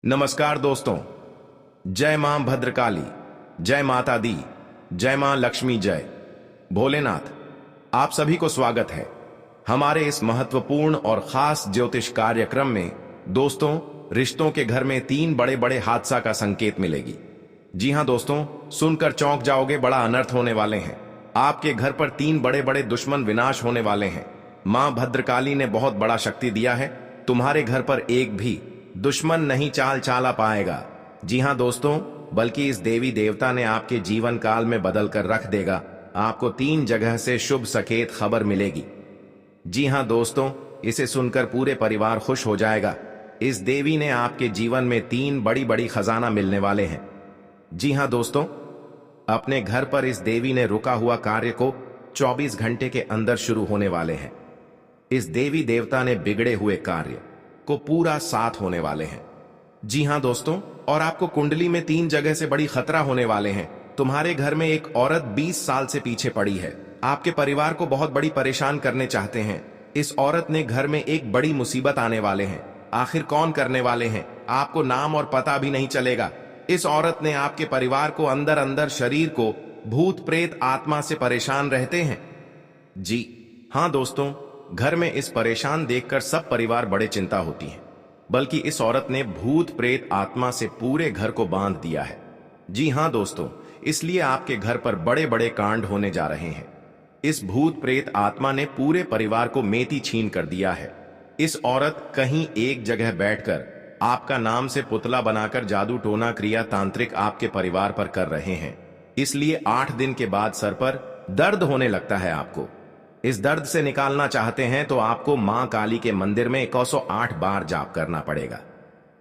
नमस्कार दोस्तों। जय मां भद्रकाली, जय माता दी, जय मां लक्ष्मी, जय भोलेनाथ। आप सभी को स्वागत है हमारे इस महत्वपूर्ण और खास ज्योतिष कार्यक्रम में। दोस्तों, रिश्तों के घर में 3 बड़े बड़े हादसा का संकेत मिलेगी। जी हां दोस्तों, सुनकर चौंक जाओगे, बड़ा अनर्थ होने वाले हैं। आपके घर पर 3 बड़े बड़े दुश्मन विनाश होने वाले हैं। मां भद्रकाली ने बहुत बड़ा शक्ति दिया है, तुम्हारे घर पर एक भी दुश्मन नहीं चाल चाला पाएगा। जी हां दोस्तों, बल्कि इस देवी देवता ने आपके जीवन काल में बदल कर रख देगा। आपको 3 जगह से शुभ सकेत खबर मिलेगी। जी हां दोस्तों, इसे सुनकर पूरे परिवार खुश हो जाएगा। इस देवी ने आपके जीवन में 3 बड़ी बड़ी खजाना मिलने वाले हैं। जी हां दोस्तों, अपने घर पर इस देवी ने रुका हुआ कार्य को 24 घंटे के अंदर शुरू होने वाले हैं। इस देवी देवता ने बिगड़े हुए कार्य को पूरा साथ होने वाले हैं। जी हां दोस्तों, और आपको कुंडली में 3 जगह से बड़ी खतरा होने वाले हैं। तुम्हारे घर में एक औरत 20 साल से पीछे पड़ी है, आपके परिवार को बहुत बड़ी परेशान करने चाहते हैं। इस औरत ने घर में एक बड़ी मुसीबत आने वाले हैं। आखिर कौन करने वाले हैं, आपको नाम और पता भी नहीं चलेगा। इस औरत ने आपके परिवार को अंदर अंदर शरीर को भूत प्रेत आत्मा से परेशान रहते हैं। जी हां दोस्तों, घर में इस परेशान देखकर सब परिवार बड़े चिंता होती है, बल्कि इस औरत ने भूत प्रेत आत्मा से पूरे घर को बांध दिया है। जी हां दोस्तों, इसलिए आपके घर पर बड़े बड़े कांड होने जा रहे हैं। इस भूत प्रेत आत्मा ने पूरे परिवार को मेथी छीन कर दिया है। इस औरत कहीं एक जगह बैठकर आपका नाम से पुतला बनाकर जादू टोना क्रिया तांत्रिक आपके परिवार पर कर रहे हैं। इसलिए 8 दिन के बाद सर पर दर्द होने लगता है। आपको इस दर्द से निकालना चाहते हैं तो आपको मां काली के मंदिर में 108 बार जाप करना पड़ेगा।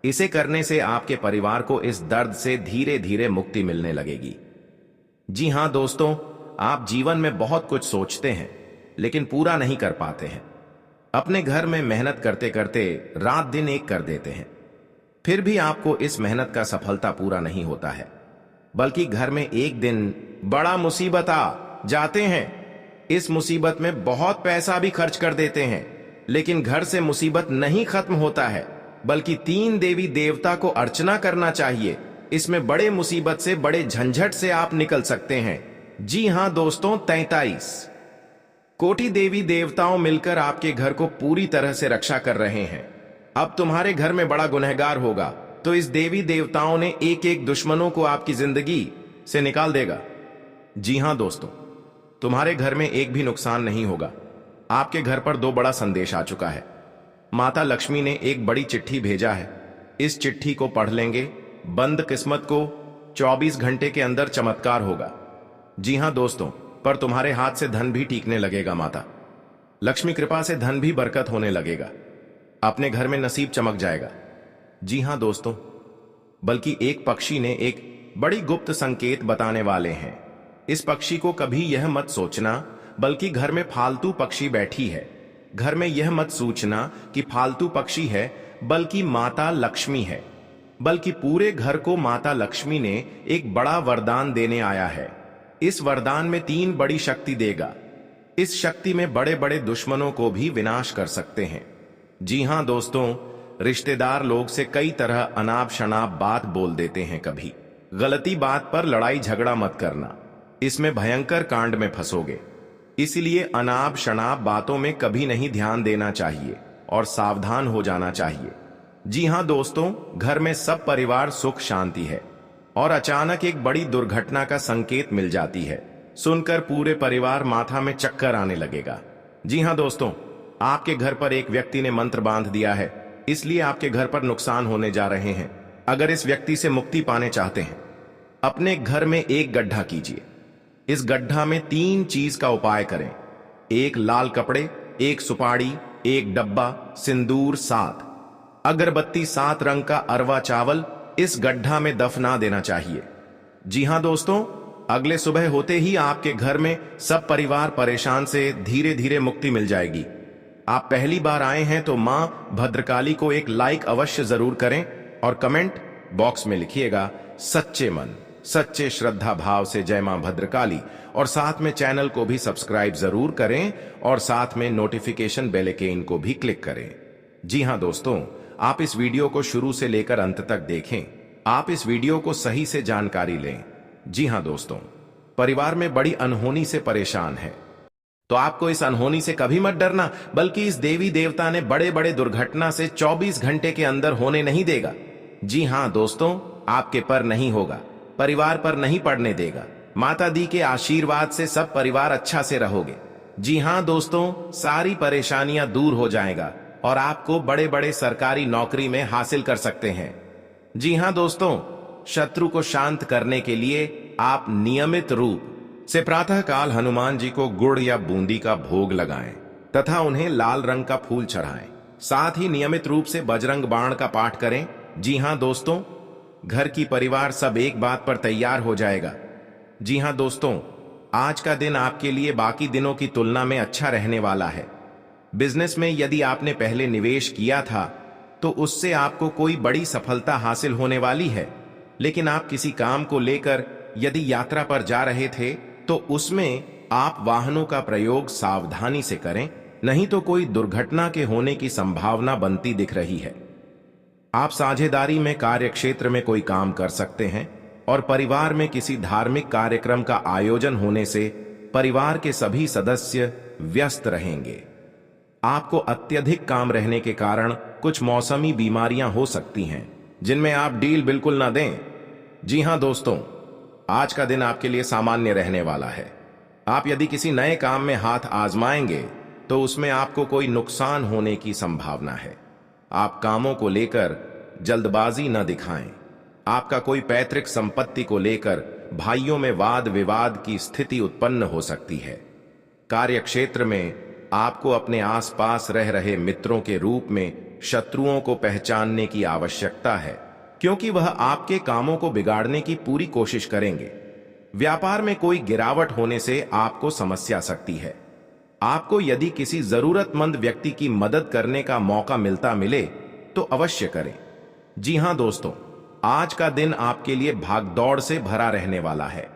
इसे करने से आपके परिवार को इस दर्द से धीरे धीरे मुक्ति मिलने लगेगी। जी हां दोस्तों, आप जीवन में बहुत कुछ सोचते हैं लेकिन पूरा नहीं कर पाते हैं। अपने घर में मेहनत करते करते रात दिन एक कर देते हैं, फिर भी आपको इस मेहनत का सफलता पूरा नहीं होता है, बल्कि घर में एक दिन बड़ा मुसीबत आ जाते हैं। इस मुसीबत में बहुत पैसा भी खर्च कर देते हैं, लेकिन घर से मुसीबत नहीं खत्म होता है, बल्कि 3 देवी देवता को अर्चना करना चाहिए। इसमें बड़े मुसीबत से, बड़े झंझट से आप निकल सकते हैं। जी हां दोस्तों, 43 कोटि देवी देवताओं मिलकर आपके घर को पूरी तरह से रक्षा कर रहे हैं। अब तुम्हारे घर में बड़ा गुनहगार होगा तो इस देवी देवताओं ने एक एक दुश्मनों को आपकी जिंदगी से निकाल देगा। जी हां दोस्तों, तुम्हारे घर में एक भी नुकसान नहीं होगा। आपके घर पर 2 बड़ा संदेश आ चुका है। माता लक्ष्मी ने एक बड़ी चिट्ठी भेजा है। इस चिट्ठी को पढ़ लेंगे, बंद किस्मत को 24 घंटे के अंदर चमत्कार होगा। जी हां दोस्तों, पर तुम्हारे हाथ से धन भी टीकने लगेगा। माता लक्ष्मी कृपा से धन भी बरकत होने लगेगा। अपने घर में नसीब चमक जाएगा। जी हां दोस्तों, बल्कि एक पक्षी ने एक बड़ी गुप्त संकेत बताने वाले हैं। इस पक्षी को कभी यह मत सोचना बल्कि घर में फालतू पक्षी बैठी है। घर में यह मत सोचना कि फालतू पक्षी है, बल्कि माता लक्ष्मी है। बल्कि पूरे घर को माता लक्ष्मी ने एक बड़ा वरदान देने आया है। इस वरदान में 3 बड़ी शक्ति देगा। इस शक्ति में बड़े बड़े दुश्मनों को भी विनाश कर सकते हैं। जी हां दोस्तों, रिश्तेदार लोग से कई तरह अनाप शनाप बात बोल देते हैं। कभी गलती बात पर लड़ाई झगड़ा मत करना, इसमें भयंकर कांड में फंसोगे। इसलिए अनाप शनाप बातों में कभी नहीं ध्यान देना चाहिए और सावधान हो जाना चाहिए। जी हां दोस्तों, घर में सब परिवार सुख शांति है और अचानक एक बड़ी दुर्घटना का संकेत मिल जाती है। सुनकर पूरे परिवार माथा में चक्कर आने लगेगा। जी हां दोस्तों, आपके घर पर एक व्यक्ति ने मंत्र बांध दिया है, इसलिए आपके घर पर नुकसान होने जा रहे हैं। अगर इस व्यक्ति से मुक्ति पाने चाहते हैं, अपने घर में एक गड्ढा कीजिए। इस गड्ढा में 3 चीज का उपाय करें। 1 लाल कपड़े, 1 सुपारी, 1 डब्बा सिंदूर, 7 अगरबत्ती, 7 रंग का अरवा चावल इस गड्ढा में दफना देना चाहिए। जी हां दोस्तों, अगले सुबह होते ही आपके घर में सब परिवार परेशान से धीरे धीरे मुक्ति मिल जाएगी। आप पहली बार आए हैं तो मां भद्रकाली को एक लाइक अवश्य जरूर करें और कमेंट बॉक्स में लिखिएगा सच्चे मन सच्चे श्रद्धा भाव से जय मां भद्रकाली, और साथ में चैनल को भी सब्सक्राइब जरूर करें और साथ में नोटिफिकेशन बेल आइकन को भी क्लिक करें। जी हां दोस्तों, आप इस वीडियो को शुरू से लेकर अंत तक देखें। आप इस वीडियो को सही से जानकारी लें। जी हां दोस्तों, परिवार में बड़ी अनहोनी से परेशान है तो आपको इस अनहोनी से कभी मत डरना, बल्कि इस देवी देवता ने बड़े बड़े दुर्घटना से 24 घंटे के अंदर होने नहीं देगा। जी हां दोस्तों, आपके पर नहीं होगा, परिवार पर नहीं पड़ने देगा। माता दी के आशीर्वाद से सब परिवार अच्छा से रहोगे। जी हां दोस्तों, सारी परेशानियां दूर हो जाएगा और आपको बड़े बड़े सरकारी नौकरी में हासिल कर सकते हैं। जी हां दोस्तों, शत्रु को शांत करने के लिए आप नियमित रूप से प्रातःकाल हनुमान जी को गुड़ या बूंदी का भोग लगाएं तथा उन्हें लाल रंग का फूल चढ़ाएं। साथ ही नियमित रूप से बजरंग बाण का पाठ करें। जी हां दोस्तों, घर की परिवार सब एक बात पर तैयार हो जाएगा। जी हां दोस्तों, आज का दिन आपके लिए बाकी दिनों की तुलना में अच्छा रहने वाला है। बिजनेस में यदि आपने पहले निवेश किया था तो उससे आपको कोई बड़ी सफलता हासिल होने वाली है। लेकिन आप किसी काम को लेकर यदि यात्रा पर जा रहे थे तो उसमें आप वाहनों का प्रयोग सावधानी से करें, नहीं तो कोई दुर्घटना के होने की संभावना बनती दिख रही है। आप साझेदारी में कार्यक्षेत्र में कोई काम कर सकते हैं और परिवार में किसी धार्मिक कार्यक्रम का आयोजन होने से परिवार के सभी सदस्य व्यस्त रहेंगे। आपको अत्यधिक काम रहने के कारण कुछ मौसमी बीमारियां हो सकती हैं, जिनमें आप डील बिल्कुल ना दें। जी हां दोस्तों, आज का दिन आपके लिए सामान्य रहने वाला है। आप यदि किसी नए काम में हाथ आजमाएंगे तो उसमें आपको कोई नुकसान होने की संभावना है। आप कामों को लेकर जल्दबाजी न दिखाएं। आपका कोई पैतृक संपत्ति को लेकर भाइयों में वाद विवाद की स्थिति उत्पन्न हो सकती है। कार्यक्षेत्र में आपको अपने आसपास रह रहे मित्रों के रूप में शत्रुओं को पहचानने की आवश्यकता है, क्योंकि वह आपके कामों को बिगाड़ने की पूरी कोशिश करेंगे। व्यापार में कोई गिरावट होने से आपको समस्या सकती है। आपको यदि किसी जरूरतमंद व्यक्ति की मदद करने का मौका मिले तो अवश्य करें। जी हां दोस्तों, आज का दिन आपके लिए भागदौड़ से भरा रहने वाला है।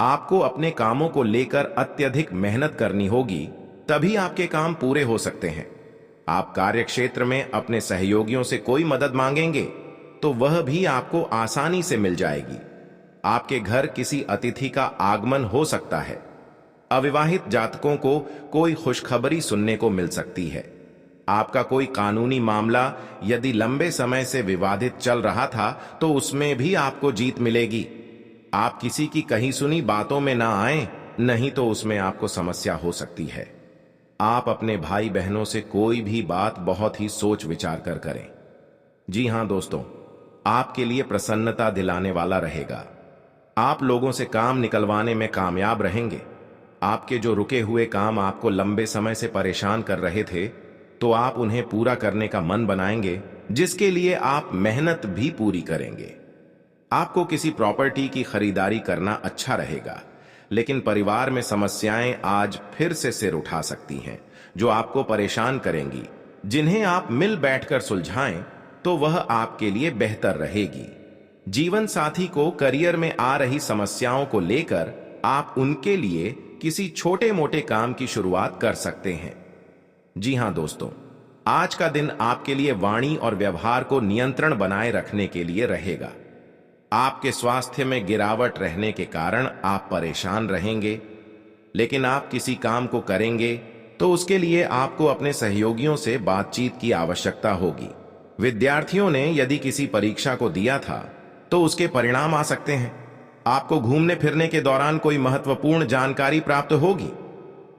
आपको अपने कामों को लेकर अत्यधिक मेहनत करनी होगी, तभी आपके काम पूरे हो सकते हैं। आप कार्यक्षेत्र में अपने सहयोगियों से कोई मदद मांगेंगे तो वह भी आपको आसानी से मिल जाएगी। आपके घर किसी अतिथि का आगमन हो सकता है। अविवाहित जातकों को कोई खुशखबरी सुनने को मिल सकती है। आपका कोई कानूनी मामला यदि लंबे समय से विवादित चल रहा था तो उसमें भी आपको जीत मिलेगी। आप किसी की कही सुनी बातों में ना आए, नहीं तो उसमें आपको समस्या हो सकती है। आप अपने भाई बहनों से कोई भी बात बहुत ही सोच विचार कर करें। जी हां दोस्तों, आपके लिए प्रसन्नता दिलाने वाला रहेगा। आप लोगों से काम निकलवाने में कामयाब रहेंगे। आपके जो रुके हुए काम आपको लंबे समय से परेशान कर रहे थे, तो आप उन्हें पूरा करने का मन बनाएंगे, जिसके लिए आप मेहनत भी पूरी करेंगे। आपको किसी प्रॉपर्टी की खरीदारी करना अच्छा रहेगा, लेकिन परिवार में समस्याएं आज फिर से सिर उठा सकती हैं, जो आपको परेशान करेंगी। जिन्हें आप मिल बैठकर सुलझाएं तो वह आपके लिए बेहतर रहेगी। जीवन साथी को करियर में आ रही समस्याओं को लेकर आप उनके लिए किसी छोटे मोटे काम की शुरुआत कर सकते हैं। जी हां दोस्तों, आज का दिन आपके लिए वाणी और व्यवहार को नियंत्रण बनाए रखने के लिए रहेगा। आपके स्वास्थ्य में गिरावट रहने के कारण आप परेशान रहेंगे, लेकिन आप किसी काम को करेंगे तो उसके लिए आपको अपने सहयोगियों से बातचीत की आवश्यकता होगी। विद्यार्थियों ने यदि किसी परीक्षा को दिया था तो उसके परिणाम आ सकते हैं। आपको घूमने फिरने के दौरान कोई महत्वपूर्ण जानकारी प्राप्त होगी।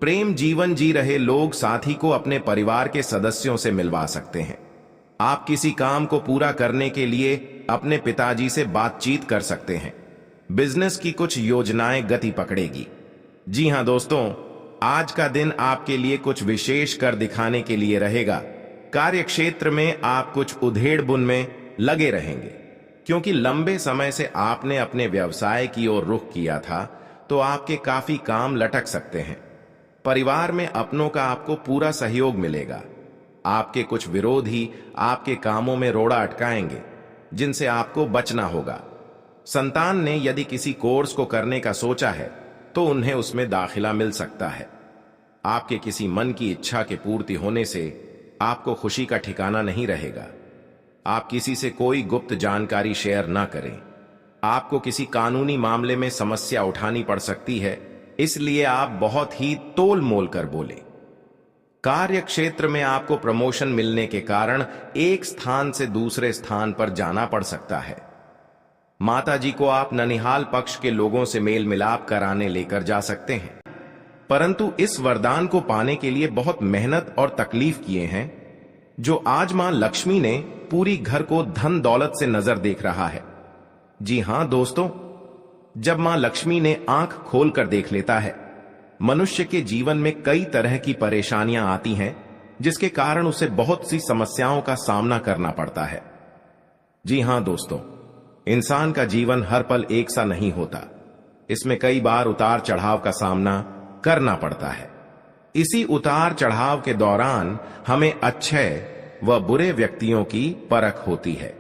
प्रेम जीवन जी रहे लोग साथी को अपने परिवार के सदस्यों से मिलवा सकते हैं। आप किसी काम को पूरा करने के लिए अपने पिताजी से बातचीत कर सकते हैं। बिजनेस की कुछ योजनाएं गति पकड़ेगी। जी हां दोस्तों, आज का दिन आपके लिए कुछ विशेष कर दिखाने के लिए रहेगा। कार्यक्षेत्र में आप कुछ उधेड़ बुन में लगे रहेंगे, क्योंकि लंबे समय से आपने अपने व्यवसाय की ओर रुख किया था, तो आपके काफी काम लटक सकते हैं। परिवार में अपनों का आपको पूरा सहयोग मिलेगा। आपके कुछ विरोधी आपके कामों में रोड़ा अटकाएंगे, जिनसे आपको बचना होगा। संतान ने यदि किसी कोर्स को करने का सोचा है तो उन्हें उसमें दाखिला मिल सकता है। आपके किसी मन की इच्छा के पूर्ति होने से आपको खुशी का ठिकाना नहीं रहेगा। आप किसी से कोई गुप्त जानकारी शेयर ना करें। आपको किसी कानूनी मामले में समस्या उठानी पड़ सकती है, इसलिए आप बहुत ही तोल मोल कर बोले। कार्य क्षेत्र में आपको प्रमोशन मिलने के कारण एक स्थान से दूसरे स्थान पर जाना पड़ सकता है। माता जी को आप ननिहाल पक्ष के लोगों से मेल मिलाप कराने लेकर जा सकते हैं, परंतु इस वरदान को पाने के लिए बहुत मेहनत और तकलीफ किए हैं, जो आज मां लक्ष्मी ने पूरी घर को धन दौलत से नजर देख रहा है। जी हां दोस्तों, जब मां लक्ष्मी ने आंख खोलकर देख लेता है, मनुष्य के जीवन में कई तरह की परेशानियां आती हैं, जिसके कारण उसे बहुत सी समस्याओं का सामना करना पड़ता है। जी हां दोस्तों, इंसान का जीवन हर पल एक सा नहीं होता। इसमें कई बार उतार चढ़ाव का सामना करना पड़ता है। इसी उतार चढ़ाव के दौरान हमें अच्छे व बुरे व्यक्तियों की परख होती है।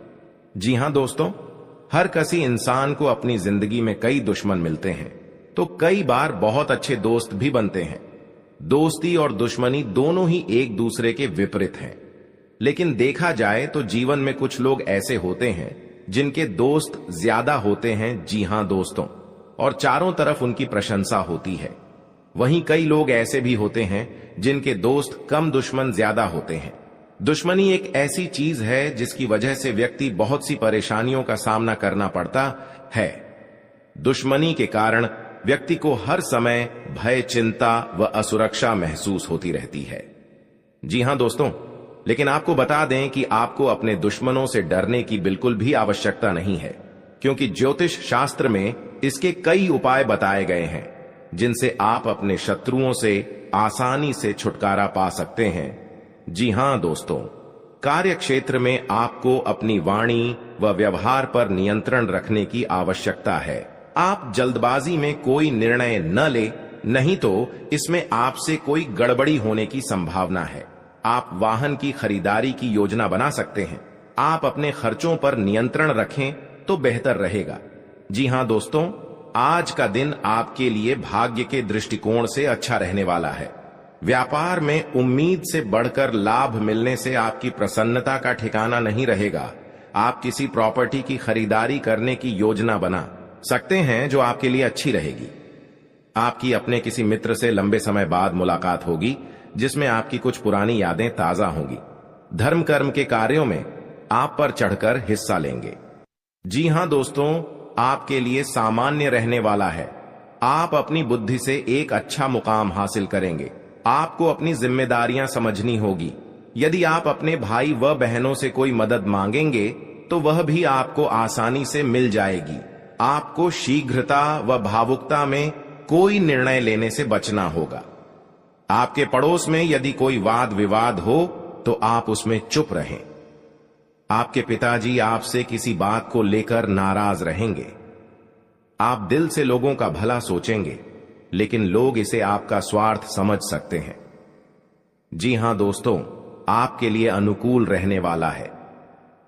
जी हां दोस्तों, हर किसी इंसान को अपनी जिंदगी में कई दुश्मन मिलते हैं, तो कई बार बहुत अच्छे दोस्त भी बनते हैं। दोस्ती और दुश्मनी दोनों ही एक दूसरे के विपरीत हैं। लेकिन देखा जाए तो जीवन में कुछ लोग ऐसे होते हैं जिनके दोस्त ज्यादा होते हैं, जी हां दोस्तों, और चारों तरफ उनकी प्रशंसा होती है। वहीं कई लोग ऐसे भी होते हैं जिनके दोस्त कम, दुश्मन ज्यादा होते हैं। दुश्मनी एक ऐसी चीज है जिसकी वजह से व्यक्ति बहुत सी परेशानियों का सामना करना पड़ता है। दुश्मनी के कारण व्यक्ति को हर समय भय, चिंता व असुरक्षा महसूस होती रहती है। जी हां दोस्तों, लेकिन आपको बता दें कि आपको अपने दुश्मनों से डरने की बिल्कुल भी आवश्यकता नहीं है, क्योंकि ज्योतिष शास्त्र में इसके कई उपाय बताए गए हैं, जिनसे आप अपने शत्रुओं से आसानी से छुटकारा पा सकते हैं। जी हां दोस्तों, कार्य क्षेत्र में आपको अपनी वाणी व व्यवहार पर नियंत्रण रखने की आवश्यकता है। आप जल्दबाजी में कोई निर्णय न ले, नहीं तो इसमें आपसे कोई गड़बड़ी होने की संभावना है। आप वाहन की खरीदारी की योजना बना सकते हैं। आप अपने खर्चों पर नियंत्रण रखें तो बेहतर रहेगा। जी हां दोस्तों, आज का दिन आपके लिए भाग्य के दृष्टिकोण से अच्छा रहने वाला है। व्यापार में उम्मीद से बढ़कर लाभ मिलने से आपकी प्रसन्नता का ठिकाना नहीं रहेगा। आप किसी प्रॉपर्टी की खरीदारी करने की योजना बना सकते हैं, जो आपके लिए अच्छी रहेगी। आपकी अपने किसी मित्र से लंबे समय बाद मुलाकात होगी, जिसमें आपकी कुछ पुरानी यादें ताजा होंगी। धर्म कर्म के कार्यों में आप पर चढ़कर हिस्सा लेंगे। जी हां दोस्तों, आपके लिए सामान्य रहने वाला है। आप अपनी बुद्धि से एक अच्छा मुकाम हासिल करेंगे। आपको अपनी जिम्मेदारियां समझनी होगी। यदि आप अपने भाई व बहनों से कोई मदद मांगेंगे तो वह भी आपको आसानी से मिल जाएगी। आपको शीघ्रता व भावुकता में कोई निर्णय लेने से बचना होगा। आपके पड़ोस में यदि कोई वाद विवाद हो तो आप उसमें चुप रहें। आपके पिताजी आपसे किसी बात को लेकर नाराज रहेंगे। आप दिल से लोगों का भला सोचेंगे, लेकिन लोग इसे आपका स्वार्थ समझ सकते हैं। जी हां दोस्तों, आपके लिए अनुकूल रहने वाला है।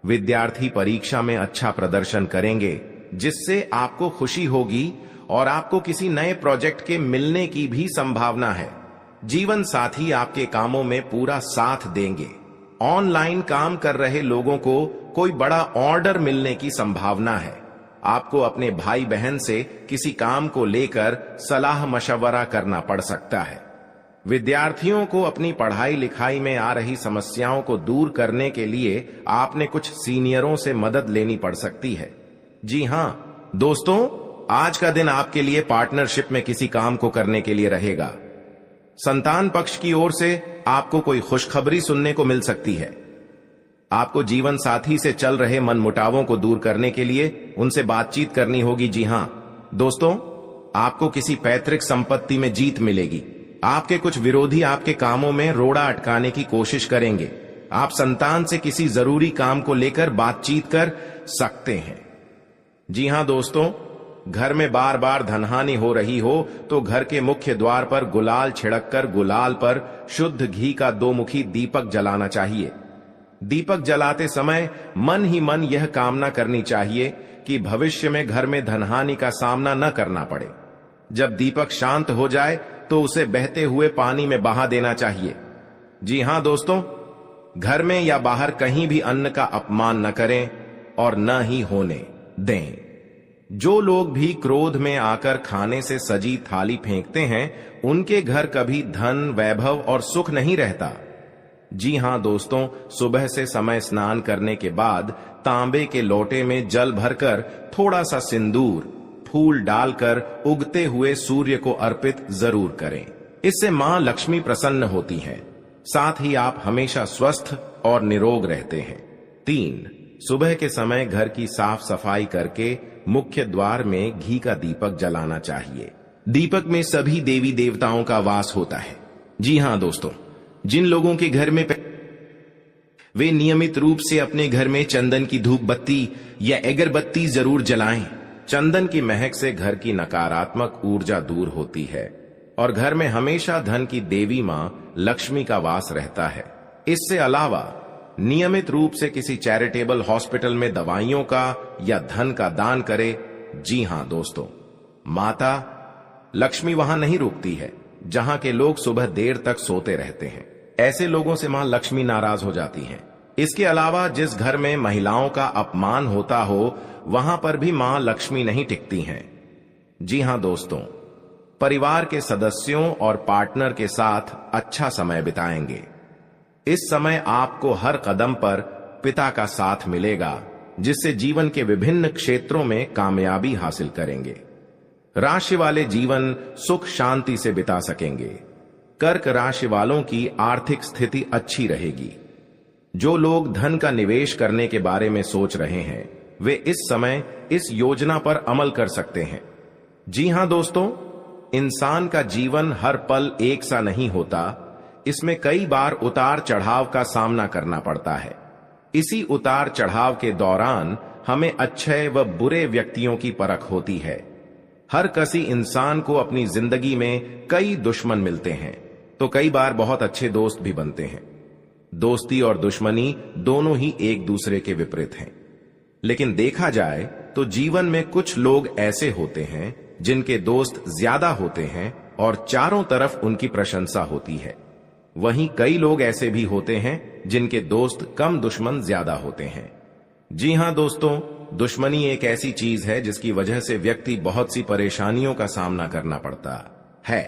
विद्यार्थी परीक्षा में अच्छा प्रदर्शन करेंगे, जिससे आपको खुशी होगी और आपको किसी नए प्रोजेक्ट के मिलने की भी संभावना है। जीवन साथी आपके कामों में पूरा साथ देंगे। ऑनलाइन काम कर रहे लोगों को कोई बड़ा ऑर्डर मिलने की संभावना है। आपको अपने भाई बहन से किसी काम को लेकर सलाह मशवरा करना पड़ सकता है। विद्यार्थियों को अपनी पढ़ाई लिखाई में आ रही समस्याओं को दूर करने के लिए आपने कुछ सीनियरों से मदद लेनी पड़ सकती है। जी हां दोस्तों, आज का दिन आपके लिए पार्टनरशिप में किसी काम को करने के लिए रहेगा। संतान पक्ष की ओर से आपको कोई खुशखबरी सुनने को मिल सकती है। आपको जीवन साथी से चल रहे मनमुटावों को दूर करने के लिए उनसे बातचीत करनी होगी। जी हां दोस्तों, आपको किसी पैतृक संपत्ति में जीत मिलेगी। आपके कुछ विरोधी आपके कामों में रोड़ा अटकाने की कोशिश करेंगे। आप संतान से किसी जरूरी काम को लेकर बातचीत कर सकते हैं। जी हां दोस्तों, घर में बार बार धनहानि हो रही हो तो घर के मुख्य द्वार पर गुलाल छिड़ककर गुलाल पर शुद्ध घी का 2 मुखी दीपक जलाना चाहिए। दीपक जलाते समय मन ही मन यह कामना करनी चाहिए कि भविष्य में घर में धनहानि का सामना न करना पड़े। जब दीपक शांत हो जाए तो उसे बहते हुए पानी में बहा देना चाहिए। जी हां दोस्तों, घर में या बाहर कहीं भी अन्न का अपमान न करें और न ही होने दें। जो लोग भी क्रोध में आकर खाने से सजी थाली फेंकते हैं, उनके घर कभी धन, वैभव और सुख नहीं रहता। जी हां दोस्तों, सुबह से समय स्नान करने के बाद तांबे के लोटे में जल भरकर थोड़ा सा सिंदूर, फूल डालकर उगते हुए सूर्य को अर्पित जरूर करें। इससे मां लक्ष्मी प्रसन्न होती हैं। साथ ही आप हमेशा स्वस्थ और निरोग रहते हैं। 3, सुबह के समय घर की साफ सफाई करके मुख्य द्वार में घी का दीपक जलाना चाहिए। दीपक में सभी देवी देवताओं का वास होता है। जी हां दोस्तों, जिन लोगों के घर में वे नियमित रूप से अपने घर में चंदन की धूप बत्ती या अगरबत्ती जरूर जलाएं। चंदन की महक से घर की नकारात्मक ऊर्जा दूर होती है और घर में हमेशा धन की देवी मां लक्ष्मी का वास रहता है। इससे अलावा नियमित रूप से किसी चैरिटेबल हॉस्पिटल में दवाइयों का या धन का दान करें। जी हां दोस्तों, माता लक्ष्मी वहां नहीं रुकती है जहां के लोग सुबह देर तक सोते रहते हैं। ऐसे लोगों से मां लक्ष्मी नाराज हो जाती हैं। इसके अलावा जिस घर में महिलाओं का अपमान होता हो, वहां पर भी मां लक्ष्मी नहीं टिकती हैं। जी हां दोस्तों, परिवार के सदस्यों और पार्टनर के साथ अच्छा समय बिताएंगे। इस समय आपको हर कदम पर पिता का साथ मिलेगा, जिससे जीवन के विभिन्न क्षेत्रों में कामयाबी हासिल करेंगे। राशि वाले जीवन सुख शांति से बिता सकेंगे। कर्क राशि वालों की आर्थिक स्थिति अच्छी रहेगी। जो लोग धन का निवेश करने के बारे में सोच रहे हैं, वे इस समय इस योजना पर अमल कर सकते हैं। जी हां दोस्तों, इंसान का जीवन हर पल एक सा नहीं होता। इसमें कई बार उतार चढ़ाव का सामना करना पड़ता है। इसी उतार चढ़ाव के दौरान हमें अच्छे व बुरे व्यक्तियों की परख होती है। हर किसी इंसान को अपनी जिंदगी में कई दुश्मन मिलते हैं, तो कई बार बहुत अच्छे दोस्त भी बनते हैं। दोस्ती और दुश्मनी दोनों ही एक दूसरे के विपरीत हैं। लेकिन देखा जाए तो जीवन में कुछ लोग ऐसे होते हैं जिनके दोस्त ज्यादा होते हैं और चारों तरफ उनकी प्रशंसा होती है। वहीं कई लोग ऐसे भी होते हैं जिनके दोस्त कम, दुश्मन ज्यादा होते हैं। जी हां दोस्तों, दुश्मनी एक ऐसी चीज है जिसकी वजह से व्यक्ति बहुत सी परेशानियों का सामना करना पड़ता है।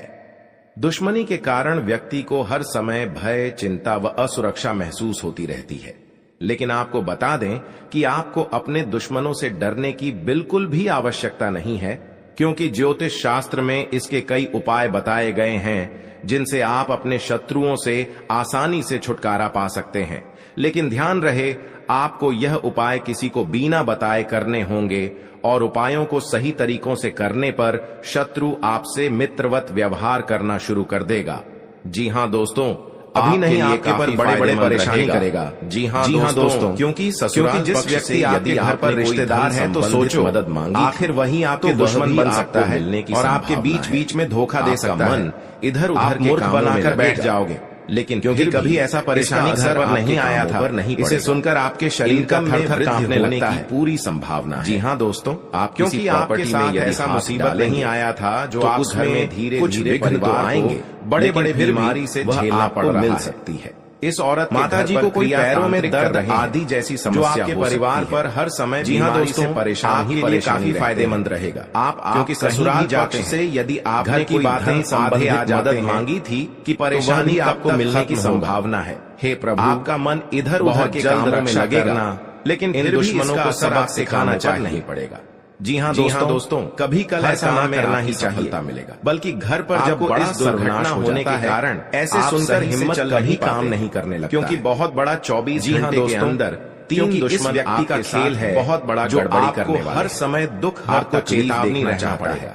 दुश्मनी के कारण व्यक्ति को हर समय भय, चिंता व असुरक्षा महसूस होती रहती है। लेकिन आपको बता दें कि आपको अपने दुश्मनों से डरने की बिल्कुल भी आवश्यकता नहीं है, क्योंकि ज्योतिष शास्त्र में इसके कई उपाय बताए गए हैं जिनसे आप अपने शत्रुओं से आसानी से छुटकारा पा सकते हैं। लेकिन ध्यान रहे, आपको यह उपाय किसी को बिना बताए करने होंगे और उपायों को सही तरीकों से करने पर शत्रु आपसे मित्रवत व्यवहार करना शुरू कर देगा। जी हां दोस्तों, अभी नहीं आपके पर बड़े बड़े परेशानी करेगा। जी हां दोस्तों, क्योंकि जिस व्यक्ति आपके घर पर रिश्तेदार है तो सोचो मदद मांगी, आखिर वही आपके दुश्मन बन सकता है और आपके बीच बीच में धोखा दे सकता है। इधर उधर मूर्ख बनाकर बैठ जाओगे। लेकिन क्योंकि कभी ऐसा परेशानी घर पर नहीं आया था, इसे सुनकर आपके शरीर का थर-थर कांपने लगता है। पूरी संभावना है। जी हां दोस्तों, क्योंकि आपके साथ ऐसा मुसीबत नहीं आया था जो आप घर में धीरे धीरे परिवार आएंगे, बड़े बड़े बीमारी से झेलना पड़ मिल सकती है। इस औरत माता जी को कोई पैरों में दर्द आदि जैसी समस्या आपके परिवार पर हर समय जी हां दोस्तों परेशान के लिए काफी फायदेमंद रहेगा। आप क्योंकि ससुराल पक्ष से यदि आपने कोई बातें संबंधी मदद मांगी थी कि परेशानी आपको मिलने की संभावना है, हे प्रभु, आपका मन इधर उधर के कामों में लगेगा, लेकिन इन दुश्मनों को सबक सिखाना नहीं पड़ेगा। जी हां दोस्तों, कभी कल ऐसा ना करना ही सफलता मिलेगा, बल्कि घर पर जब बड़ा दुर्घटना होने के कारण ऐसे सुनकर हिम्मत कभी काम नहीं करने लगता, क्योंकि बहुत बड़ा 24 घंटे के अंदर 3 दुश्मन आपकी का खेल है, बहुत बड़ा गड़बड़ी करने वाला, हर समय दुख आपको चेतावनी रहना पड़ेगा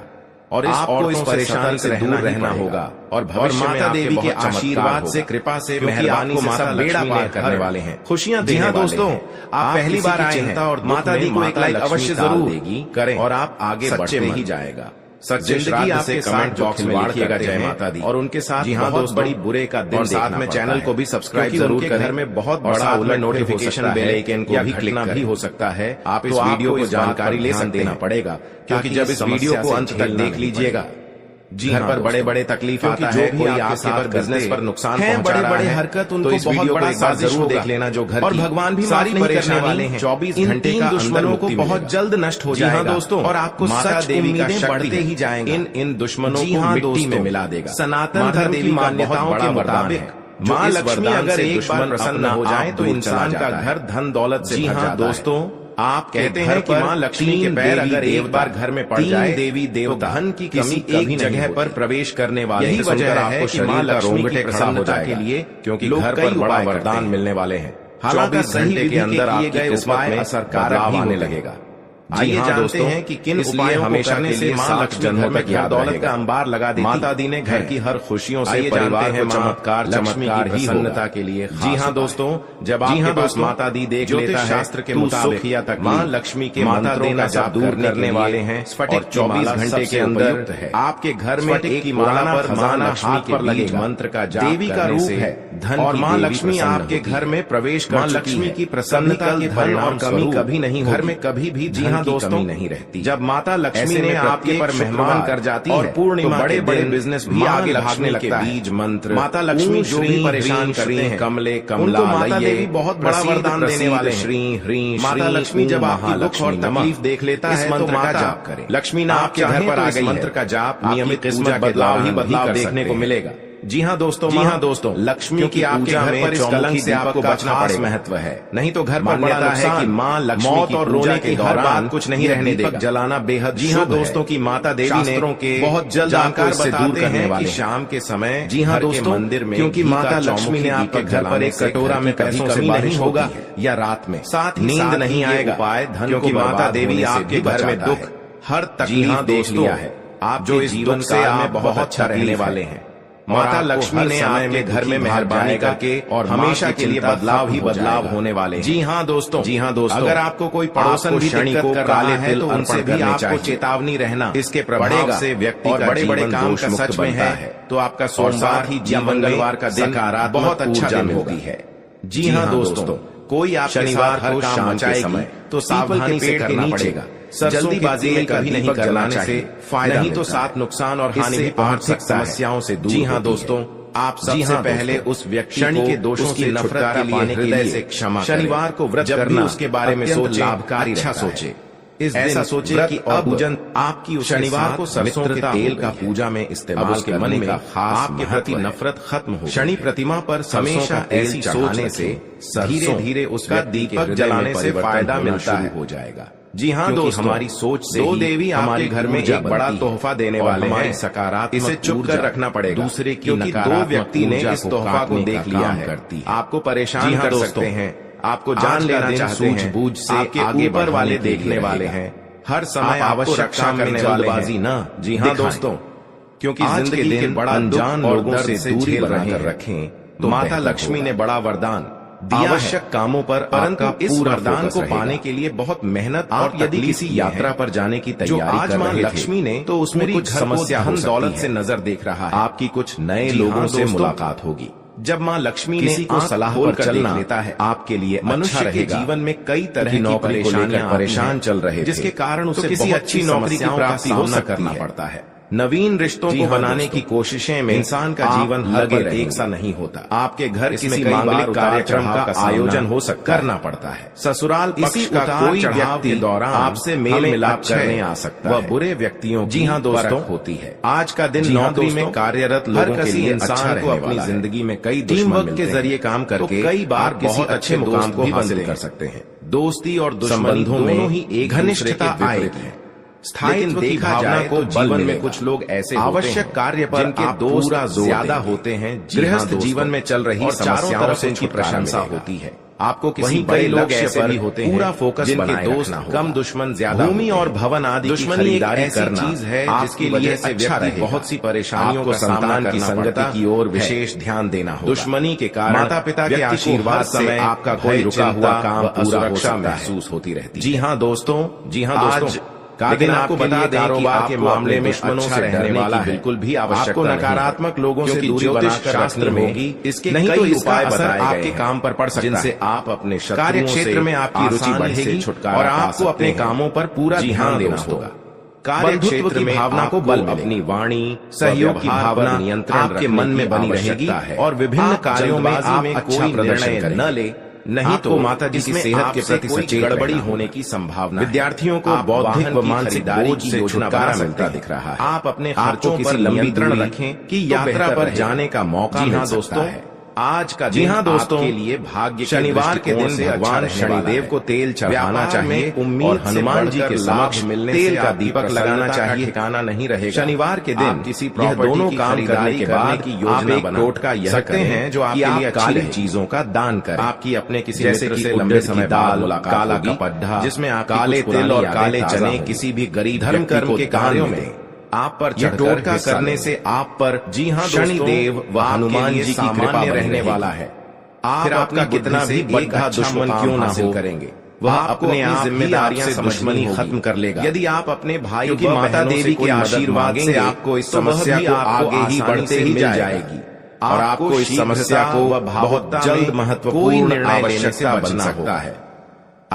और आपको इस परेशानी से दूर रहना होगा और भविष्य में देवी के आशीर्वाद से, कृपा से, मेहरबानी से माता बेड़ा पार करने वाले हैं, खुशियां देने वाले हैं। दोस्तों, आप पहली बार आए हैं और माता दी को एक लाइक अवश्य जरूर देगी करें और आप आगे बढ़ते ही जाएगा। जिंदगी आपके कमेंट बॉक्स में लिखिएगा जय माता दी और उनके साथ बहुत बड़ी बुरे का दिन, साथ में चैनल को भी सब्सक्राइब जरूर करें। घर में बहुत बड़ा उलट नोटिफिकेशन बेल आइकन को भी क्लिक भी हो सकता है। आप इस वीडियो को जानकारी ले सकते देना पड़ेगा, क्योंकि जब इस वीडियो को अंत तक देख लीजिएगा जी घर पर बड़े बड़े तकलीफ आता है, कोई आपके पर बिजनेस पर नुकसान पहुंचा रहा है, बड़े हरकत उनको बहुत बड़ा साजिश जरूर देख लेना जो घर और भगवान भी माफ नहीं करने वाले हैं। 24 घंटे का दुश्मनों को बहुत जल्द नष्ट हो जाएगा दोस्तों, और आपको माता देवी का बढ़ते ही जाएंगे, इन दुश्मनों को मिट्टी में मिला देगा। सनातन धर्म की मान्यताओं के मुताबिक माँ लक्ष्मी अगर एक बार प्रसन्न हो जाए तो इंसान का घर धन दौलत से भर जाता है। दोस्तों, आप कहते हैं कि माँ लक्ष्मी के पैर अगर एक बार घर में पड़ जाए, देवी देवता धन की कमी एक जगह पर प्रवेश करने वाले, यही वजह है कि माँ लक्ष्मी की प्रसन्नता के लिए, क्योंकि घर पर बड़ा वरदान मिलने वाले हैं। हालांकि सही विधि के अंदर आपके उपाय असरकार आने लगेगा। आइए जानते हैं कि किन उपायों हमेशा करने से माँ लक्ष्मी जन्मों तक याद दौलत का अंबार लगा देती। माता दी ने घर की हर खुशियों से परिवार को चमत्कार चमत्कार प्रसन्नता के लिए। जी हाँ दोस्तों, जब आपके पास माता दी देख लेता है शास्त्र के मुताबिक माँ लक्ष्मी के माता देना जाप दूर करने वाले हैं, और 24 घंटे के अंदर आपके घर में एक माला पर माँ लक्ष्मी के बीज मंत्र का जाप देवी का रूप है धन, और माँ लक्ष्मी आपके घर में प्रवेश कर माँ लक्ष्मी की प्रसन्नता के धन और कमी कभी नहीं, घर में कभी भी जी हाँ दोस्तों नहीं रहती। जब माता लक्ष्मी ने आपके पर मेहमान कर जाती और पूर्णिमा बड़े बड़े बिजनेस भी आगे भागने लगता है। बीज मंत्र माता लक्ष्मी जो भी परेशान करते हैं, कमले कमला माता देवी बहुत बड़ा वरदान देने वाले श्री ह्री। माता लक्ष्मी जब आपकी दुख और तकलीफ देख लेता है तो माता जाप करें। लक्ष्मी ने आपके घर पर आ गई मंत्र का जाप नियमित किस्मत बदलाव ही बदलाव देखने को मिलेगा। जी हाँ दोस्तों, लक्ष्मी की आपके घर पर इस कलंक से आपको बचना पड़ेगा। महत्व है, नहीं तो घर पर मान्यता है कि माँ लक्ष्मी मौत और रोने की हर बात कुछ नहीं रहने देगा। जलाना बेहद जी हाँ दोस्तों की माता देवी ने के बहुत जल्द जानकार से दूर करने वाले शाम के समय। जी हाँ दोस्तों, मंदिर में क्योंकि माता लक्ष्मी ने आपके घर पर एक कटोरा में पैसों से बारिश होगा या रात में साथ नींद नहीं आएगा उपाय धन की माता देवी आपके घर में दुख हर तकलीफ देख लिया है। आप जो इस जीवन से आप बहुत अच्छा रहने वाले हैं, माता लक्ष्मी ने आपके घर में मेहरबानी करके और हमेशा के लिए बदलाव ही बदलाव होने वाले। जी हाँ दोस्तों, अगर आपको कोई पड़ोसन भी दिक्कत कर रहा है तो उनसे भी आपको चेतावनी रहना। इसके प्रभाव से व्यक्ति और बड़े बड़े काम का सच में है तो आपका सोमवार ही या मंगलवार का दिन बहुत अच्छा दिन होती है। जी हाँ दोस्तों, कोई आप शनिवार को शाम के समय तो सावधानी से करना पड़ेगा। जल्दीबाजी में कभी नहीं करना चाहिए, फायदा नहीं तो साथ नुकसान और हानि भी पहुंच सकता है। समस्याओं से दूर। जी हाँ दोस्तों, आप सबसे पहले उस व्यक्ति के दोषों की नफरत के लिए हृदय से क्षमा करें। शनिवार को व्रत करना उसके बारे में सोचे, लाभकारी अच्छा सोचे। इस ऐसा सोचे कि अब पूजन आपकी शनिवार को सरसों के तेल का पूजा में इस्तेमाल के मन में आपके प्रति नफरत खत्म हो। शनि प्रतिमा पर हमेशा ऐसी सोचने से धीरे धीरे उसका दीपक जलाने से फायदा मिलता हो जाएगा। जी हाँ दोस्तों, हमारी सोच से दो देवी हमारे घर में एक बड़ा तोहफा देने वाले हैं। सकारात्मक इसे चुप कर रखना पड़ेगा दूसरे की, क्योंकि दो व्यक्ति ने इस तोहफा को देख लिया है, आपको परेशान कर सकते हैं, आपको जान लेना चाहते हैं, सूझबूझ से आपके ऊपर वाले देखने वाले हैं, हर समय आवश्यक रक्षा करने वाले ना। जी हाँ दोस्तों, क्योंकि जिंदगी के बड़ा अनजान लोगों से दूरी बनाकर रखें तो माता लक्ष्मी ने बड़ा वरदान दिया आवश्यक कामों पर, परंतु इस वरदान को पाने के लिए बहुत मेहनत और यदि किसी यात्रा पर जाने की तैयारी कर रहे थे लक्ष्मी ने तो उसमें कुछ समस्या धन दौलत से नजर देख रहा है। आपकी कुछ नए लोगों से मुलाकात होगी। जब माँ लक्ष्मी किसी को सलाह पर चलना लेता है आपके लिए मनुष्य के जीवन में कई तरह की नौकरी को लेकर परेशान चल रहे जिसके कारण उसे किसी अच्छी नौकरी की प्राप्ति हो करना पड़ता है। नवीन रिश्तों को बनाने की कोशिशें में इंसान का जीवन लगभग एक सा नहीं होता। आपके घर किसी मांगलिक कार्यक्रम का आयोजन हो सकता करना पड़ता है। ससुराल पक्ष का कोई व्यक्ति दौरान आपसे मेल मिलाप करने आ सकता है। वह बुरे व्यक्तियों जी हाँ दोस्तों होती है। आज का दिन नौकरी में कार्यरत लोगों के लिए इंसान को अपनी जिंदगी में कई टीम वर्क के जरिए काम करके कई बार बहुत अच्छे मुकाम को हासिल कर सकते हैं। दोस्ती और दुश्मनों में ही एक घनिष्ठता आएगी। स्थायित्व की भावना को जीवन में कुछ लोग ऐसे आवश्यक कार्य पर जिनके दोस्त ज्यादा होते हैं। गृहस्थ जीवन में चल रही समस्याओं से उनकी प्रशंसा होती है। आपको किसी बड़े लोग ऐसे भी होते हैं पूरा फोकस जिनके दोस्त कम दुश्मन ज्यादा। भूमि और भवन आदि की खरीदारी करना चीज है जिसके लिए से व्यक्ति बहुत सी परेशानियों को संतान की संगति की ओर विशेष ध्यान देना होगा। दुश्मनी के कारण माता पिता के आशीर्वाद से आपका कोई रुका हुआ काम सुरक्षा महसूस होती रहती है। जी हाँ दोस्तों, लेकिन आपको बता दें कारोबार के मामले में दुश्मनों से रहने वाला बिल्कुल भी आवश्यक आपको नकारात्मक लोगों से दूरी बनाकर शास्त्र में होगी। इसके नहीं तो उपाय बताए आपके काम पर पड़ सकता है जिनसे आप अपने कार्य क्षेत्र में आपकी रुचि बढ़ेगी और आपको अपने कामों पर पूरा ध्यान देना होगा। कार्य क्षेत्र में भावना को बल, अपनी वाणी, सहयोग की भावना नियंत्रण आपके मन में बनी रहेगी और विभिन्न कार्यों में आप अच्छा प्रदर्शन न ले, नहीं तो माता जी की सेहत के प्रति सचेत गड़बड़ी होने की संभावना। विद्यार्थियों को बौद्धिक व मानसिक बोझ से छुटकारा मिलता दिख रहा है। आप अपने खर्चों पर नियंत्रण रखें कि यात्रा पर जाने का मौका मिल सकता है। आज का जी हाँ दोस्तों, के लिए भाग्य शनिवार के दिन भगवान शनिदेव को तेल चढ़ाना चाहिए और हनुमान जी के समक्ष तेल का दीपक लगाना चाहिए। ठिकाना नहीं रहेगा। शनिवार के दिन किसी दोनों काम करने के बाद की योजना टोटका यह सकते हैं जो आपके लिए काली चीजों का दान करें। आपकी अपने किसी जैसे कि लंबे समय दाल, काला कपड्ढा जिसमें आप काले तिल और काले चने किसी भी गरीब धर्म कर्म के कार्यों में आप पर टोटका करने से आप पर जी हाँ शनिदेव व हनुमान जी की कृपा रहने वाला है। आप आपका कितना भी बड़ा दुश्मन क्यों ना हो करेंगे, वह अपने आप जिम्मेदारियां से दुश्मनी खत्म कर लेगा। यदि आप अपने भाई की माता देवी के आशीर्वाद से आपको इस समस्या को आगे ही बढ़ते ही जाएगी और आपको इस समस्या को बहुत जल्द महत्वपूर्ण आवश्यकता बन सकता है।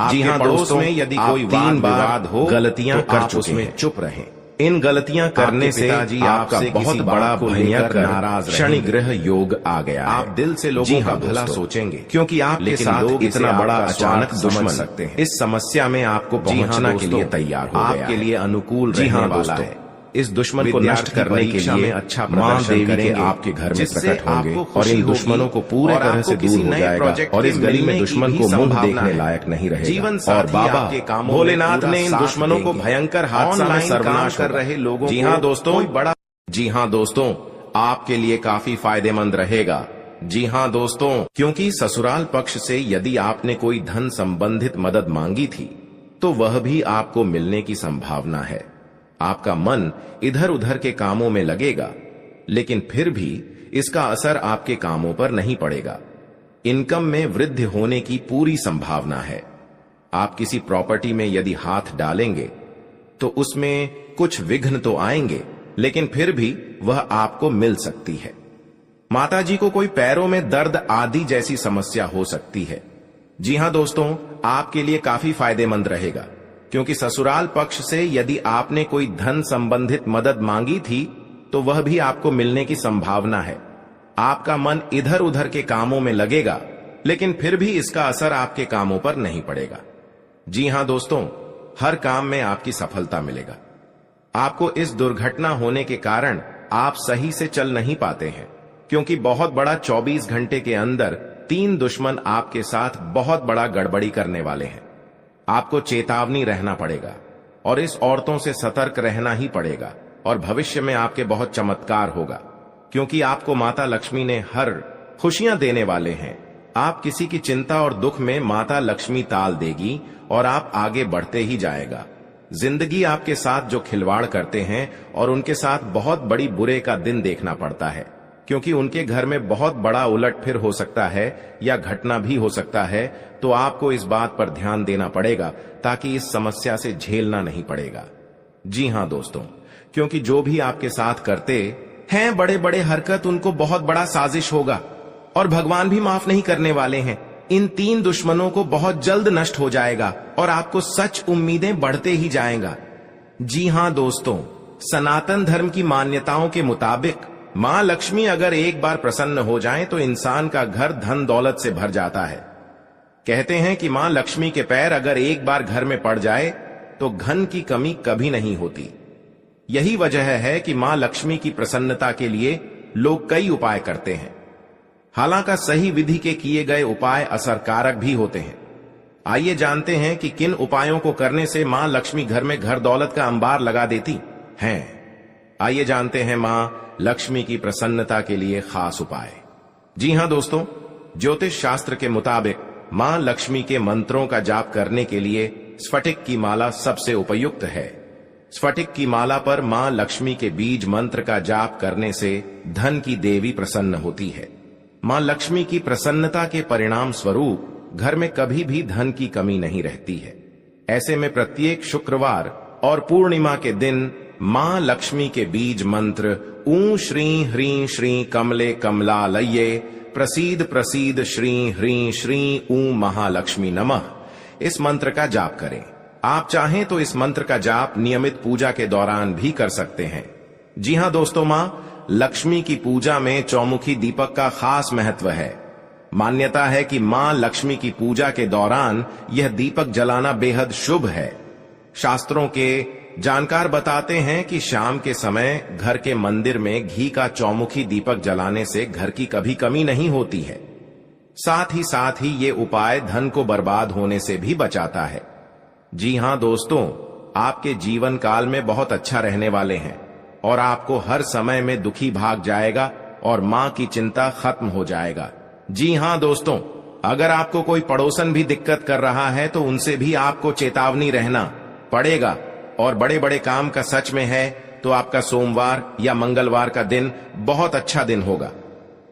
जी हाँ दोस्तों, यदि कोई विवाद हो, गलतियां कर चुके हैं, चुप रहें। इन गलतियां करने से आपका बहुत बड़ा भयंकर नाराज शनि ग्रह योग आ गया। आप दिल से लोगों का भला सोचेंगे क्योंकि आपके साथ इतना बड़ा अचानक दुश्मन सकते हैं। इस समस्या में आपको पहुंचने के लिए तैयार हो गया, आपके लिए अनुकूल रहने वाला है। इस दुश्मन को नष्ट करने के लिए अच्छा मां देवी के आपके घर में प्रकट होंगे और इन दुश्मनों को पूरी तरह से दूर हो जाएगा और इस गली में दुश्मन को मुंह देखने लायक नहीं रहेगा। और बाबा भोलेनाथ ने इन दुश्मनों को भयंकर हादसा में सर्वनाश कर रहे लोगों जी हाँ दोस्तों बड़ा जी हाँ दोस्तों आपके लिए काफी फायदेमंद रहेगा। जी हाँ दोस्तों, क्योंकि ससुराल पक्ष से यदि आपने कोई धन संबंधित मदद मांगी थी तो वह भी आपको मिलने की संभावना है। आपका मन इधर उधर के कामों में लगेगा, लेकिन फिर भी इसका असर आपके कामों पर नहीं पड़ेगा। इनकम में वृद्धि होने की पूरी संभावना है। आप किसी प्रॉपर्टी में यदि हाथ डालेंगे तो उसमें कुछ विघ्न तो आएंगे, लेकिन फिर भी वह आपको मिल सकती है। माताजी को कोई पैरों में दर्द आदि जैसी समस्या हो सकती है। जी हां दोस्तों, आपके लिए काफी फायदेमंद रहेगा क्योंकि ससुराल पक्ष से यदि आपने कोई धन संबंधित मदद मांगी थी तो वह भी आपको मिलने की संभावना है। आपका मन इधर उधर के कामों में लगेगा, लेकिन फिर भी इसका असर आपके कामों पर नहीं पड़ेगा। जी हां दोस्तों, हर काम में आपकी सफलता मिलेगा। आपको इस दुर्घटना होने के कारण आप सही से चल नहीं पाते हैं क्योंकि बहुत बड़ा 24 घंटे के अंदर 3 दुश्मन आपके साथ बहुत बड़ा गड़बड़ी करने वाले हैं। आपको चेतावनी रहना पड़ेगा और इस औरतों से सतर्क रहना ही पड़ेगा और भविष्य में आपके बहुत चमत्कार होगा क्योंकि आपको माता लक्ष्मी ने हर खुशियां देने वाले हैं। आप किसी की चिंता और दुख में माता लक्ष्मी ताल देगी और आप आगे बढ़ते ही जाएगा। जिंदगी आपके साथ जो खिलवाड़ करते हैं और उनके साथ बहुत बड़ी बुरे का दिन देखना पड़ता है क्योंकि उनके घर में बहुत बड़ा उलटफेर हो सकता है या घटना भी हो सकता है। तो आपको इस बात पर ध्यान देना पड़ेगा ताकि इस समस्या से झेलना नहीं पड़ेगा। जी हां दोस्तों, क्योंकि जो भी आपके साथ करते हैं बड़े बड़े हरकत, उनको बहुत बड़ा साजिश होगा और भगवान भी माफ नहीं करने वाले हैं। इन 3 दुश्मनों को बहुत जल्द नष्ट हो जाएगा और आपको सच उम्मीदें बढ़ते ही जाएगा। जी हां दोस्तों, सनातन धर्म की मान्यताओं के मुताबिक मां लक्ष्मी अगर एक बार प्रसन्न हो जाएं तो इंसान का घर धन दौलत से भर जाता है। कहते हैं कि मां लक्ष्मी के पैर अगर एक बार घर में पड़ जाए तो धन की कमी कभी नहीं होती। यही वजह है कि मां लक्ष्मी की प्रसन्नता के लिए लोग कई उपाय करते हैं। हालांकि सही विधि के किए गए उपाय असरकारक भी होते हैं। आइए जानते हैं कि किन उपायों को करने से मां लक्ष्मी घर में घर दौलत का अंबार लगा देती हैं। आइए जानते हैं मां लक्ष्मी की प्रसन्नता के लिए खास उपाय। जी हां दोस्तों, ज्योतिष शास्त्र के मुताबिक मां लक्ष्मी के मंत्रों का जाप करने के लिए स्फटिक की माला सबसे उपयुक्त है। स्फटिक की माला पर मां लक्ष्मी के बीज मंत्र का जाप करने से धन की देवी प्रसन्न होती है। मां लक्ष्मी की प्रसन्नता के परिणाम स्वरूप घर में कभी भी धन की कमी नहीं रहती है। ऐसे में प्रत्येक शुक्रवार और पूर्णिमा के दिन मां लक्ष्मी के बीज मंत्र ऊ श्री ह्रीं श्री कमले कमलालये प्रसीद प्रसीद श्री ह्रीं श्री ऊ महालक्ष्मी नमः इस मंत्र का जाप करें आप चाहें तो इस मंत्र का जाप नियमित पूजा के दौरान भी कर सकते हैं। जी हां दोस्तों, मां लक्ष्मी की पूजा में चौमुखी दीपक का खास महत्व है। मान्यता है कि मां लक्ष्मी की पूजा के दौरान यह दीपक जलाना बेहद शुभ है। शास्त्रों के जानकार बताते हैं कि शाम के समय घर के मंदिर में घी का चौमुखी दीपक जलाने से घर की कभी कमी नहीं होती है। साथ ही ये उपाय धन को बर्बाद होने से भी बचाता है। जी हां दोस्तों, आपके जीवन काल में बहुत अच्छा रहने वाले हैं और आपको हर समय में दुखी भाग जाएगा और मां की चिंता खत्म हो जाएगा। जी हां दोस्तों, अगर आपको कोई पड़ोसन भी दिक्कत कर रहा है तो उनसे भी आपको चेतावनी रहना पड़ेगा। और बड़े बड़े काम का सच में है तो आपका सोमवार या मंगलवार का दिन बहुत अच्छा दिन होगा।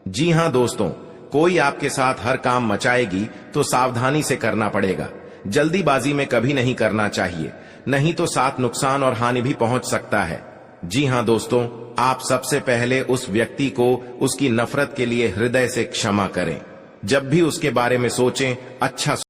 जी हां दोस्तों, कोई आपके साथ हर काम मचाएगी तो सावधानी से करना पड़ेगा। जल्दीबाजी में कभी नहीं करना चाहिए, नहीं तो साथ नुकसान और हानि भी पहुंच सकता है। जी हां दोस्तों, आप सबसे पहले उस व्यक्ति को उसकी नफरत के लिए हृदय से क्षमा करें। जब भी उसके बारे में सोचें, अच्छा